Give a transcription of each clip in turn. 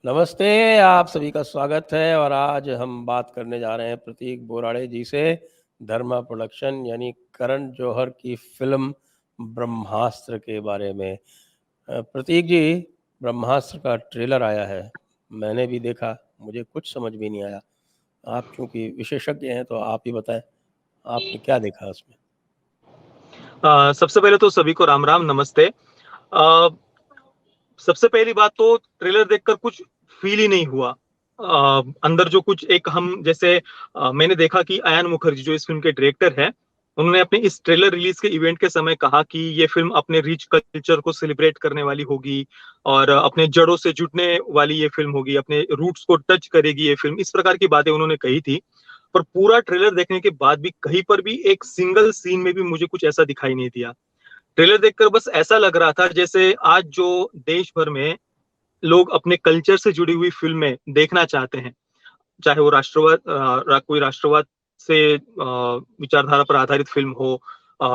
नमस्ते, आप सभी का स्वागत है और आज हम बात करने जा रहे हैं प्रतीक बोराड़े जी से धर्मा प्रोडक्शन यानी करण जौहर की फिल्म ब्रह्मास्त्र के बारे में। प्रतीक जी, ब्रह्मास्त्र का ट्रेलर आया है, मैंने भी देखा, मुझे कुछ समझ भी नहीं आया। आप क्योंकि विशेषज्ञ हैं तो आप ही बताएं, आपने क्या देखा उसमें? सबसे पहले तो सभी को राम राम नमस्ते। सबसे पहली बात तो ट्रेलर देखकर कुछ फील ही नहीं हुआ। अंदर जो कुछ एक हम जैसे मैंने देखा कि अयान मुखर्जी जो इस फिल्म के डायरेक्टर हैं, उन्होंने अपने इस ट्रेलर रिलीज के इवेंट के समय कहा कि ये फिल्म अपने रिच कल्चर को सेलिब्रेट करने वाली होगी और अपने जड़ों से जुटने वाली ये फिल्म होगी, अपने रूट्स को टच करेगी ये फिल्म, इस प्रकार की बातें उन्होंने कही थी। पर पूरा ट्रेलर देखने के बाद भी कहीं पर भी एक सिंगल सीन में भी मुझे कुछ ऐसा दिखाई नहीं दिया। ट्रेलर देखकर बस ऐसा लग रहा था जैसे आज जो देश भर में लोग अपने कल्चर से जुड़ी हुई फिल्में देखना चाहते हैं, चाहे वो कोई राष्ट्रवाद से विचारधारा पर आधारित फिल्म हो,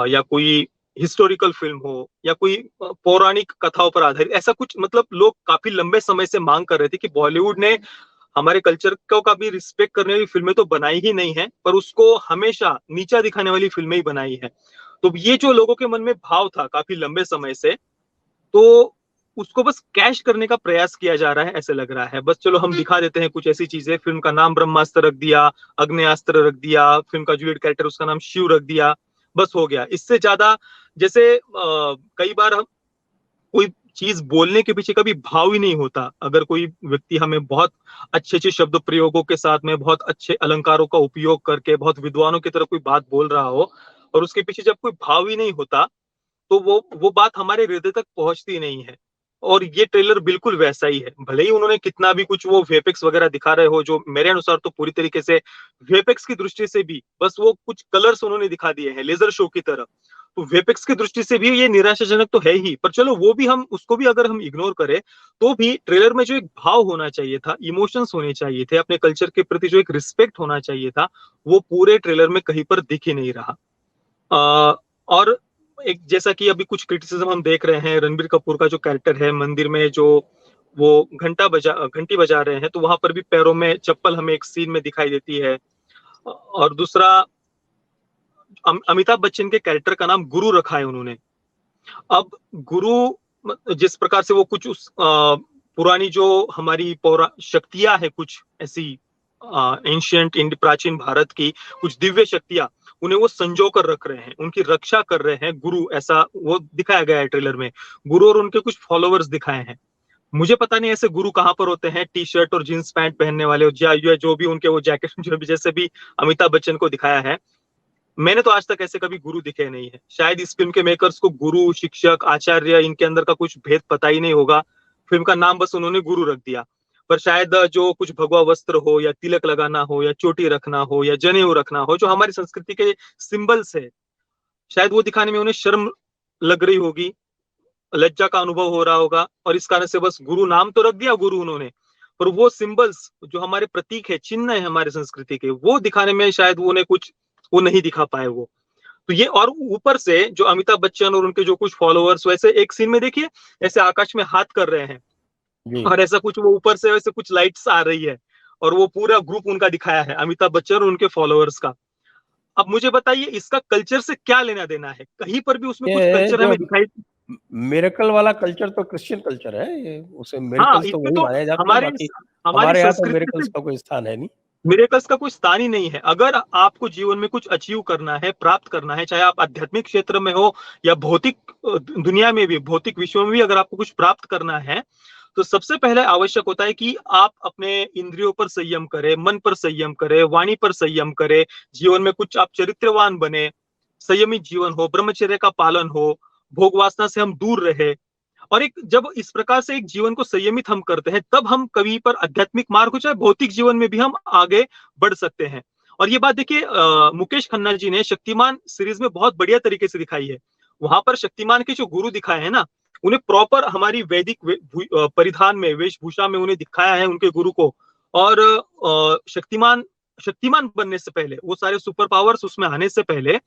या कोई हिस्टोरिकल फिल्म हो, या कोई पौराणिक कथाओं पर आधारित, ऐसा कुछ मतलब लोग काफी लंबे समय से मांग कर रहे थे कि बॉलीवुड ने हमारे कल्चर को का भी रिस्पेक्ट करने वाली फिल्में तो बनाई ही नहीं है, पर उसको हमेशा नीचा दिखाने वाली फिल्में ही बनाई है। तो ये जो लोगों के मन में भाव था काफी लंबे समय से, तो उसको बस कैश करने का प्रयास किया जा रहा है ऐसे लग रहा है। बस चलो हम दिखा देते हैं कुछ ऐसी चीजें, फिल्म का नाम ब्रह्मास्त्र रख दिया, अग्नेयास्त्र रख दिया, फिल्म का जो लीड कैरेक्टर उसका नाम शिव रख दिया, बस हो गया। इससे ज्यादा जैसे कई बार हम कोई चीज बोलने के पीछे कभी भाव ही नहीं होता। अगर कोई व्यक्ति हमें बहुत अच्छे अच्छे शब्द प्रयोगों के साथ में बहुत अच्छे अलंकारों का उपयोग करके बहुत विद्वानों की तरह कोई बात बोल रहा हो और उसके पीछे जब कोई भाव ही नहीं होता, तो वो बात हमारे हृदय तक पहुंचती नहीं है। और ये ट्रेलर बिल्कुल वैसा ही है। भले ही उन्होंने कितना भी कुछ वो वीएफएक्स वगैरह दिखा रहे हो, जो मेरे अनुसार तो पूरी तरीके से वीएफएक्स की दृष्टि से भी बस वो कुछ कलर्स उन्होंने दिखा दिए हैं लेजर शो की तरह। तो वीएफएक्स की दृष्टि से भी ये निराशाजनक तो है ही, पर चलो वो भी हम उसको भी अगर हम इग्नोर करें, तो भी ट्रेलर में जो एक भाव होना चाहिए था, इमोशंस होने चाहिए थे, अपने कल्चर के प्रति जो एक रिस्पेक्ट होना चाहिए था, वो पूरे ट्रेलर में कहीं पर दिख ही नहीं रहा। और एक जैसा कि अभी कुछ क्रिटिसिज्म हम देख रहे हैं, रणबीर कपूर का जो कैरेक्टर है मंदिर में, जो वो घंटी बजा रहे हैं, तो वहां पर भी पैरों में चप्पल हमें एक सीन में दिखाई देती है। और दूसरा, अमिताभ बच्चन के कैरेक्टर का नाम गुरु रखा है उन्होंने। अब गुरु जिस प्रकार से वो कुछ उस पुरानी जो हमारी पौरा शक्तियां है, कुछ ऐसी एंशियंट प्राचीन भारत की कुछ दिव्य शक्तियां, उन्हें वो संजो कर रख रहे हैं, उनकी रक्षा कर रहे हैं गुरु, ऐसा वो दिखाया गया है ट्रेलर में। गुरु और उनके कुछ फॉलोअर्स दिखाए हैं। मुझे पता नहीं ऐसे गुरु कहाँ पर होते हैं, टी शर्ट और जींस पैंट पहनने वाले, जो भी उनके वो जैकेट जो भी जैसे भी अमिताभ बच्चन को दिखाया है। मैंने तो आज तक ऐसे कभी गुरु दिखे नहीं है। शायद इस फिल्म के मेकर्स को गुरु, शिक्षक, आचार्य, इनके अंदर का कुछ भेद पता ही नहीं होगा। फिल्म का नाम बस उन्होंने गुरु रख दिया। पर शायद जो कुछ भगवा वस्त्र हो, या तिलक लगाना हो, या चोटी रखना हो, या जनेऊ रखना हो, जो हमारी संस्कृति के सिंबल्स है, शायद वो दिखाने में उन्हें शर्म लग रही होगी, लज्जा का अनुभव हो रहा होगा, और इस कारण से बस गुरु नाम तो रख दिया गुरु उन्होंने, पर वो सिंबल्स जो हमारे प्रतीक है, चिन्ह है हमारे संस्कृति के, वो दिखाने में शायद वो उन्हें कुछ वो नहीं दिखा पाए वो। तो ये, और ऊपर से जो अमिताभ बच्चन और उनके जो कुछ फॉलोअर्स, वैसे एक सीन में देखिए ऐसे आकाश में हाथ कर रहे हैं, जी। और ऐसा कुछ वो ऊपर से वैसे कुछ लाइट्स आ रही है, और वो पूरा ग्रुप उनका दिखाया है, अमिताभ बच्चन और उनके फॉलोअर्स का। अब मुझे बताइए इसका कल्चर से क्या लेना देना है? कहीं पर भी उसमें कुछ ये कल्चर जो हमें दिखाई। मिरेकल वाला कल्चर तो क्रिश्चियन कल्चर है, ये उसे हाँ, मिरेकल्स तो इसमें वही तो माने जाते हैं, हमारी बाकी हमारी हमारे यहाँ तो संस्कृति मिरेकल्स से का कोई स्थान है नहीं। मिरेकल्स का कोई स्थान ही नहीं है। अगर आपको जीवन में कुछ अचीव करना है, प्राप्त करना है, चाहे आप आध्यात्मिक क्षेत्र में हो या भौतिक दुनिया में भी, भौतिक विश्व में भी अगर आपको कुछ प्राप्त करना है, तो सबसे पहले आवश्यक होता है कि आप अपने इंद्रियों पर संयम करें, मन पर संयम करें, वाणी पर संयम करें, जीवन में कुछ आप चरित्रवान बने, संयमित जीवन हो, ब्रह्मचर्य का पालन हो, भोग वासना से हम दूर रहे। और एक जब इस प्रकार से एक जीवन को संयमित हम करते हैं, तब हम कभी पर आध्यात्मिक मार्ग हो चाहे भौतिक जीवन में भी हम आगे बढ़ सकते हैं। और ये बात देखिए, मुकेश खन्ना जी ने शक्तिमान सीरीज में बहुत बढ़िया तरीके से दिखाई है। वहां पर शक्तिमान के जो गुरु दिखाए हैं ना, उन्हें प्रॉपर हमारी वैदिक परिधान में, वेशभूषा में उन्हें दिखाया है उनके गुरु को। और शक्तिमान शक्तिमान बनने से पहले, वो सारे सुपर पावर्स उसमें आने से पहले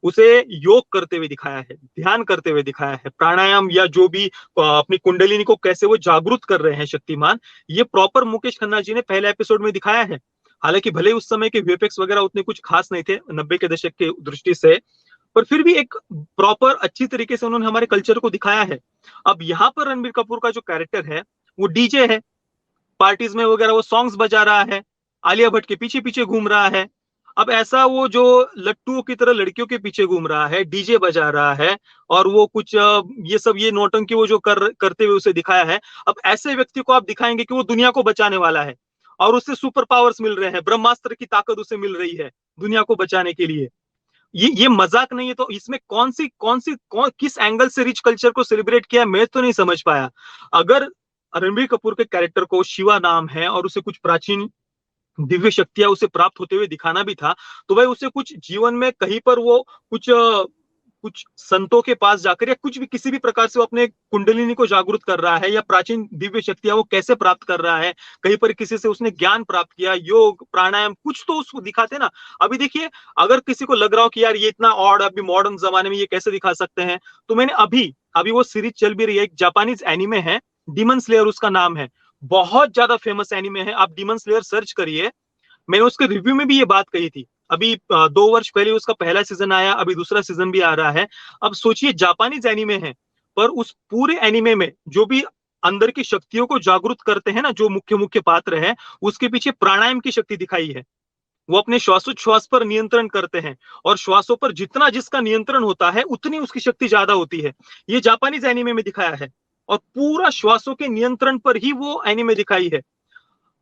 उसे योग करते हुए दिखाया है, ध्यान करते हुए दिखाया है, प्राणायाम या जो भी अपनी कुंडलिनी को कैसे वो जागृत कर रहे हैं शक्तिमान, ये प्रॉपर मुकेश खन्ना जी ने पहले एपिसोड में दिखाया है। हालांकि भले उस समय के वीएफएक्स वगैरह उतने कुछ खास नहीं थे 90 के दशक के दृष्टि से, पर फिर भी एक प्रॉपर अच्छी तरीके से उन्होंने हमारे कल्चर को दिखाया है। अब यहाँ पर रणबीर कपूर का जो कैरेक्टर है वो डीजे है, पार्टीज में वगैरह वो सॉन्ग्स बजा रहा है, आलिया भट्ट के पीछे पीछे घूम रहा है। अब ऐसा वो जो लट्टुओं की तरह लड़कियों के पीछे घूम रहा है, डीजे बजा रहा है, और वो कुछ ये सब ये नौटंकी वो जो करते हुए उसे दिखाया है। अब ऐसे व्यक्ति को आप दिखाएंगे कि वो दुनिया को बचाने वाला है और उससे सुपर पावर्स मिल रहे हैं, ब्रह्मास्त्र की ताकत उसे मिल रही है दुनिया को बचाने के लिए। ये मजाक नहीं है। तो इसमें किस एंगल से रिच कल्चर को सेलिब्रेट किया मैं तो नहीं समझ पाया। अगर रणबीर कपूर के कैरेक्टर को शिवा नाम है और उसे कुछ प्राचीन दिव्य शक्तियां उसे प्राप्त होते हुए दिखाना भी था, तो भाई उसे कुछ जीवन में कहीं पर वो कुछ संतों के पास जाकर या कुछ भी किसी भी प्रकार से वो अपने कुंडलिनी को जागृत कर रहा है, या प्राचीन दिव्य शक्तियां वो कैसे प्राप्त कर रहा है, कहीं पर किसी से उसने ज्ञान प्राप्त किया, योग प्राणायाम कुछ तो उसको दिखाते ना। अभी देखिए, अगर किसी को लग रहा हो कि यार ये इतना ऑड अभी मॉडर्न जमाने में ये कैसे दिखा सकते हैं, तो मैंने अभी अभी वो सीरीज चल भी रही है, एक जापानीज एनिमे है, डीमन स्लेयर उसका नाम है, बहुत ज्यादा फेमस एनिमे है, आप डीमन स्लेयर सर्च करिए। मैंने उसके रिव्यू में भी ये बात कही थी। अभी 2 वर्ष पहले उसका पहला सीजन आया, अभी दूसरा सीजन भी आ रहा है। अब सोचिए, जापानीज एनिमे है, पर उस पूरे एनिमे में जो भी अंदर की शक्तियों को जागृत करते हैं ना, जो मुख्य मुख्य पात्र है, उसके पीछे प्राणायाम की शक्ति दिखाई है। वो अपने श्वासोच्छ्वास पर नियंत्रण करते हैं, और श्वासों पर जितना जिसका नियंत्रण होता है उतनी उसकी शक्ति ज्यादा होती है। ये जापानीज एनिमे में दिखाया है, और पूरा श्वासों के नियंत्रण पर ही वो एनिमे दिखाई है।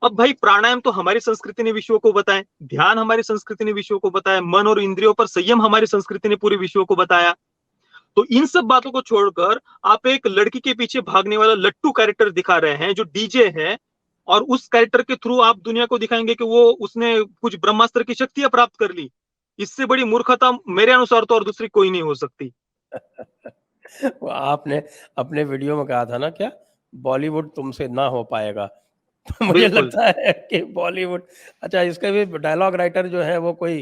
अब भाई, प्राणायाम तो हमारी संस्कृति ने विश्व को बताया, ध्यान हमारी संस्कृति ने विश्व को बताया, मन और इंद्रियों पर संयम हमारी संस्कृति ने पूरे विश्व को बताया। तो इन सब बातों को छोड़कर आप एक लड़की के पीछे भागने वाला लट्टू कैरेक्टर दिखा रहे हैं जो डीजे है, और उस कैरेक्टर के थ्रू आप दुनिया को दिखाएंगे कि वो उसने कुछ ब्रह्मास्त्र की शक्तियां प्राप्त कर ली। इससे बड़ी मूर्खता मेरे अनुसार तो और दूसरी कोई नहीं हो सकती। वो आपने अपने वीडियो में कहा था ना, क्या बॉलीवुड तुमसे ना हो पाएगा। तो मुझे बिल्कुल। लगता है कि बॉलीवुड, अच्छा इसके भी डायलॉग राइटर जो है वो कोई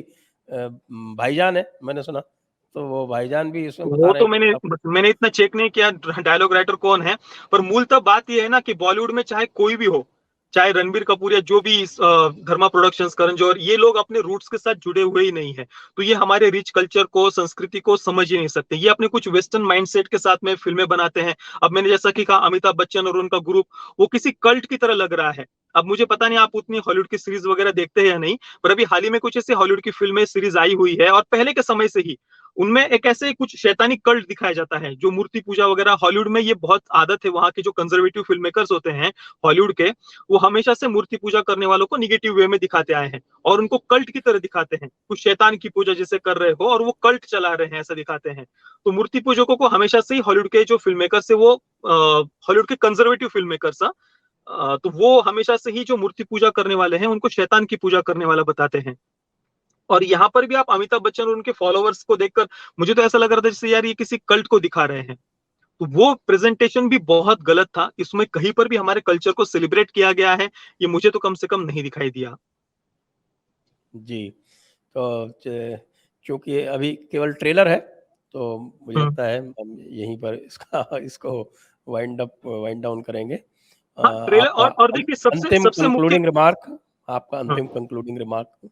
भाईजान है, मैंने सुना। तो वो भाईजान भी इसमें बता वो रहे तो हैं मैंने कि मैंने इतना चेक नहीं किया डायलॉग राइटर कौन है, पर मूलतः बात यह है ना कि बॉलीवुड में चाहे कोई भी हो, चाहे रणबीर कपूर या जो भी धर्मा प्रोडक्शंस, करण जौहर, ये लोग अपने रूट्स के साथ जुड़े हुए ही नहीं है। तो ये हमारे रिच कल्चर को, संस्कृति को समझ ही नहीं सकते। ये अपने कुछ वेस्टर्न माइंडसेट के साथ में फिल्में बनाते हैं। अब मैंने जैसा कि कहा, अमिताभ बच्चन और उनका ग्रुप वो किसी कल्ट की तरह लग रहा है। अब मुझे पता नहीं आप उतनी हॉलीवुड की सीरीज वगैरह देखते हैं या नहीं, पर अभी हाल ही में कुछ ऐसी हॉलीवुड की फिल्में सीरीज आई हुई है, और पहले के समय से ही उनमें एक ऐसे कुछ शैतानी कल्ट दिखाया जाता है, जो मूर्ति पूजा वगैरह। हॉलीवुड में ये बहुत आदत है, वहां के जो कंजर्वेटिव फिल्म मेकर्स होते हैं हॉलीवुड के, वो हमेशा से मूर्ति पूजा करने वालों को निगेटिव वे में दिखाते आए हैं, और उनको कल्ट की तरह दिखाते हैं, कुछ शैतान की पूजा जैसे कर रहे हो और वो कल्ट चला रहे हैं, ऐसा दिखाते हैं। तो मूर्ति पूजकों को हमेशा से ही हॉलीवुड के जो फिल्म मेकर्स है, वो हॉलीवुड के कंजर्वेटिव फिल्म मेकर्स, तो वो हमेशा से ही जो मूर्ति पूजा करने वाले हैं उनको शैतान की पूजा करने वाला बताते हैं। और यहाँ पर भी आप अमिताभ बच्चन और उनके फॉलोअर्स को देखकर मुझे तो ऐसा लग रहा था जैसे यार ये किसी कल्ट को दिखा रहे हैं। तो वो प्रेजेंटेशन भी बहुत गलत था, इसमें कहीं पर भी हमारे कल्चर को सेलिब्रेट किया गया है ये मुझे तो कम से कम नहीं दिखाई दिया। जी। तो चूंकि अभी केवल ट्रेलर है, तो मुझे लगता है हम यहीं पर इसको वाइंड डाउन करेंगे। हाँ, ट्रेलर आपका और देखिए, सबसे अंतिम सबसे मुख्य। कंक्लूडिंग रिमार्क, आपका हाँ, अंतिम कंक्लूडिंग रिमार्क।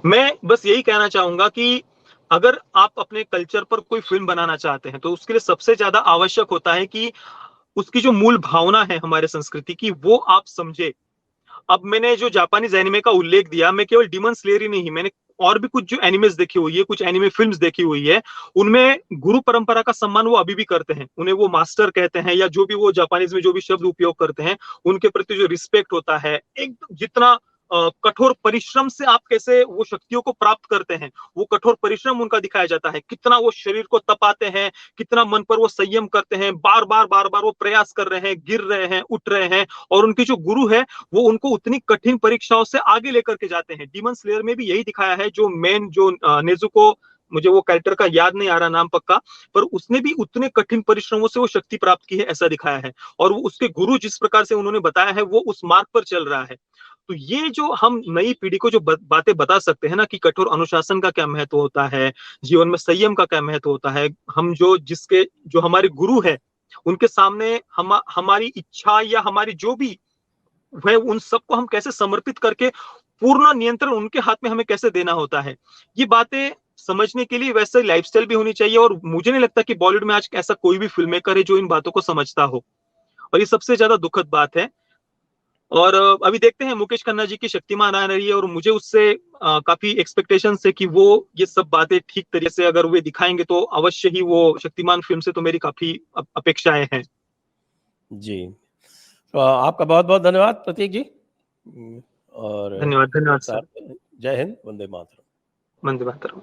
मैं बस यही कहना चाहूंगा कि अगर आप अपने कल्चर पर कोई फिल्म बनाना चाहते हैं, तो उसके लिए सबसे ज्यादा आवश्यक होता है कि उसकी जो मूल भावना है हमारे संस्कृति की, वो आप समझे। अब मैंने जो जापानीज एनिमे का उल्लेख दिया, मैं केवल डीमन स्लेयर ही नहीं, मैंने और भी कुछ जो एनिमेस देखी हुई है, कुछ एनिमे फिल्म्स देखी हुई है, उनमें गुरु परंपरा का सम्मान वो अभी भी करते हैं। उन्हें वो मास्टर कहते हैं, या जो भी वो जापानीज में जो भी शब्द उपयोग करते हैं, उनके प्रति जो रिस्पेक्ट होता है, एक जितना कठोर परिश्रम से आप कैसे वो शक्तियों को प्राप्त करते हैं, वो कठोर परिश्रम उनका दिखाया जाता है। कितना वो शरीर को तपाते हैं, कितना मन पर वो संयम करते हैं, बार बार वो प्रयास कर रहे हैं, गिर रहे हैं, उठ रहे हैं, और उनके जो गुरु है वो उनको उतनी कठिन परीक्षाओं से आगे लेकर के जाते हैं। डीमन स्लेयर में भी यही दिखाया है। जो मेन जो नेजुको, मुझे वो कैरेक्टर का याद नहीं आ रहा नाम पक्का, पर उसने भी उतने कठिन परिश्रमों से वो शक्ति प्राप्त की है, ऐसा दिखाया है। और वो उसके गुरु जिस प्रकार से उन्होंने बताया है, वो उस मार्ग पर चल रहा है। तो ये जो हम नई पीढ़ी को जो बातें बता सकते हैं ना कि कठोर अनुशासन का क्या महत्व होता है, जीवन में संयम का क्या महत्व होता है, हम जो हमारे गुरु है उनके सामने हमारी इच्छा या हमारी जो भी वह उन सबको हम कैसे समर्पित करके पूर्ण नियंत्रण उनके हाथ में हमें कैसे देना होता है, ये बातें समझने के लिए वैसे लाइफस्टाइल भी होनी चाहिए। और मुझे नहीं लगता कि बॉलीवुड में आज ऐसा कोई भी फिल्म मेकर है जो इन बातों को समझता हो, और ये सबसे ज्यादा दुखद बात है। और अभी देखते हैं, मुकेश खन्ना जी की शक्तिमान आ रही है और मुझे उससे काफी एक्सपेक्टेशंस है कि वो ये सब बातें ठीक तरीके से अगर वे दिखाएंगे तो अवश्य ही वो शक्तिमान फिल्म से तो मेरी काफी अपेक्षाएं हैं। जी, तो आपका बहुत बहुत धन्यवाद प्रतीक जी। और धन्यवाद, धन्यवाद सर। जय हिंद, वंदे मातरम। वंदे मातरम।